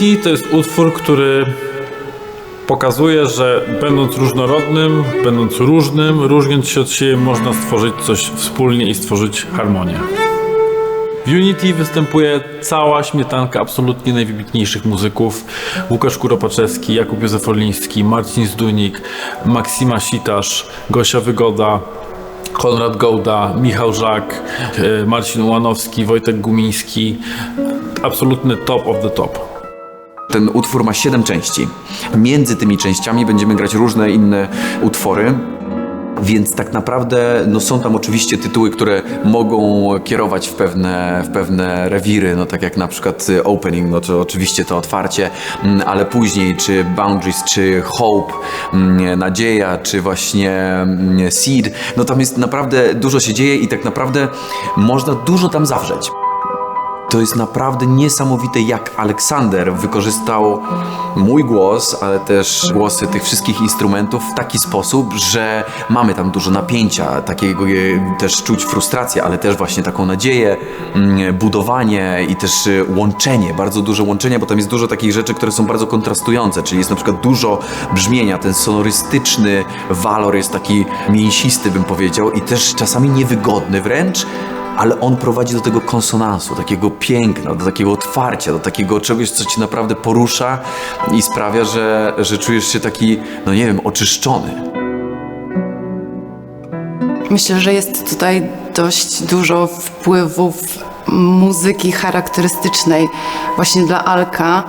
Unity to jest utwór, który pokazuje, że będąc różnorodnym, będąc różnym, różniąc się od siebie, można stworzyć coś wspólnie i stworzyć harmonię. W Unity występuje cała śmietanka absolutnie najwybitniejszych muzyków. Łukasz Kuropaczewski, Jakub Józef Orliński, Marcin Zdunik, Maksima Sitasz, Gosia Wygoda, Konrad Gołda, Michał Żak, Marcin Ułanowski, Wojtek Gumiński. Absolutny top of the top. Ten utwór ma 7 części. Między tymi częściami będziemy grać różne inne utwory. Więc tak naprawdę są tam oczywiście tytuły, które mogą kierować w pewne rewiry, tak jak na przykład Opening, to oczywiście to otwarcie, ale później czy Boundaries, czy Hope, Nadzieja, czy właśnie Seed, tam jest naprawdę dużo się dzieje i tak naprawdę można dużo tam zawrzeć. To jest naprawdę niesamowite, jak Aleksander wykorzystał mój głos, ale też głosy tych wszystkich instrumentów w taki sposób, że mamy tam dużo napięcia, takiego też czuć frustrację, ale też właśnie taką nadzieję, budowanie i też łączenie, bardzo duże łączenia, bo tam jest dużo takich rzeczy, które są bardzo kontrastujące, czyli jest na przykład dużo brzmienia, ten sonorystyczny walor jest taki mięsisty, bym powiedział, i też czasami niewygodny wręcz, ale on prowadzi do tego konsonansu, takiego piękna, do takiego otwarcia, do takiego czegoś, co cię naprawdę porusza i sprawia, że czujesz się taki, oczyszczony. Myślę, że jest tutaj dość dużo wpływów muzyki charakterystycznej właśnie dla Alka,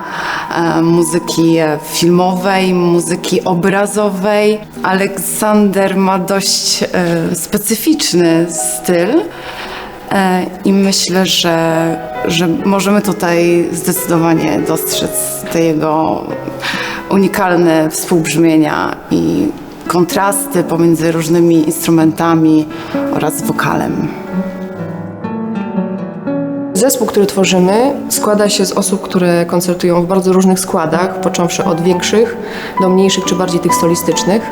muzyki filmowej, muzyki obrazowej. Aleksander ma dość specyficzny styl. I myślę, że możemy tutaj zdecydowanie dostrzec te jego unikalne współbrzmienia i kontrasty pomiędzy różnymi instrumentami oraz wokalem. Zespół, który tworzymy, składa się z osób, które koncertują w bardzo różnych składach, począwszy od większych do mniejszych czy bardziej tych solistycznych.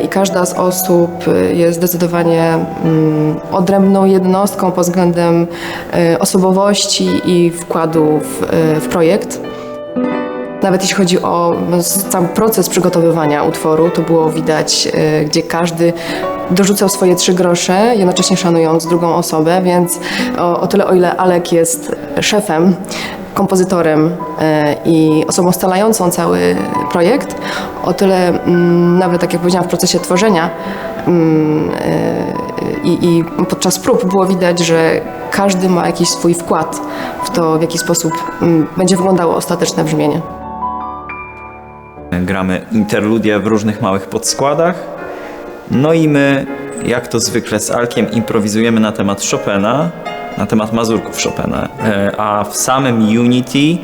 I każda z osób jest zdecydowanie odrębną jednostką pod względem osobowości i wkładu w projekt. Nawet jeśli chodzi o cały proces przygotowywania utworu, to było widać, gdzie każdy dorzucał swoje 3 grosze, jednocześnie szanując drugą osobę, więc o tyle, o ile Alek jest szefem, kompozytorem i osobą scalającą cały projekt, o tyle nawet, tak jak powiedziałam, w procesie tworzenia i podczas prób było widać, że każdy ma jakiś swój wkład w to, w jaki sposób będzie wyglądało ostateczne brzmienie. Gramy interludia w różnych małych podskładach. I my, jak to zwykle z Alkiem, improwizujemy na temat Chopina, na temat mazurków Chopina. A w samym Unity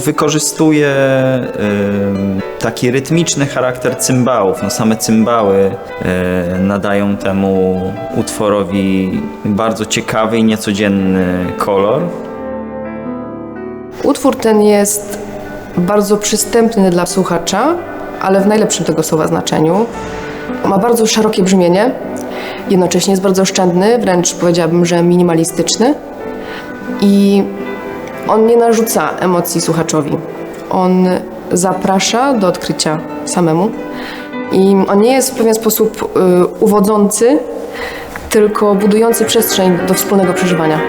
wykorzystuje taki rytmiczny charakter cymbałów. Same cymbały nadają temu utworowi bardzo ciekawy i niecodzienny kolor. Utwór ten jest bardzo przystępny dla słuchacza, ale w najlepszym tego słowa znaczeniu. Ma bardzo szerokie brzmienie, jednocześnie jest bardzo oszczędny, wręcz powiedziałabym, że minimalistyczny. I on nie narzuca emocji słuchaczowi. On zaprasza do odkrycia samemu. I on nie jest w pewien sposób uwodzący, tylko budujący przestrzeń do wspólnego przeżywania.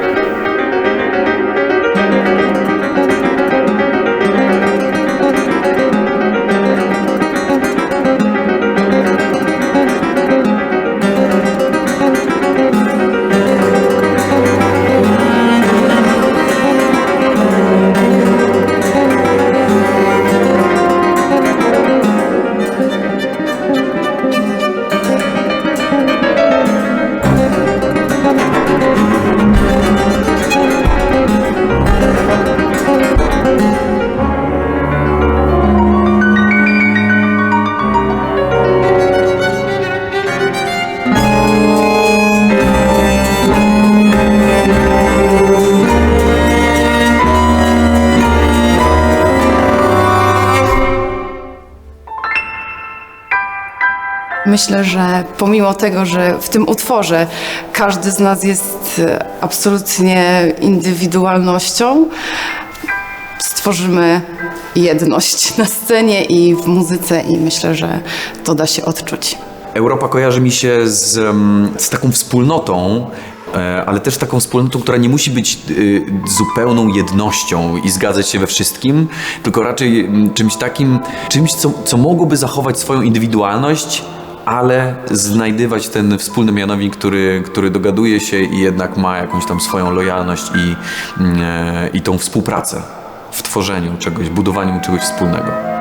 Myślę, że pomimo tego, że w tym utworze każdy z nas jest absolutnie indywidualnością, tworzymy jedność na scenie i w muzyce i myślę, że to da się odczuć. Europa kojarzy mi się z taką wspólnotą, ale też taką wspólnotą, która nie musi być zupełną jednością i zgadzać się we wszystkim, tylko raczej czymś takim, co mogłoby zachować swoją indywidualność, ale znajdywać ten wspólny mianownik, który dogaduje się i jednak ma jakąś tam swoją lojalność i tą współpracę w tworzeniu czegoś, budowaniu czegoś wspólnego.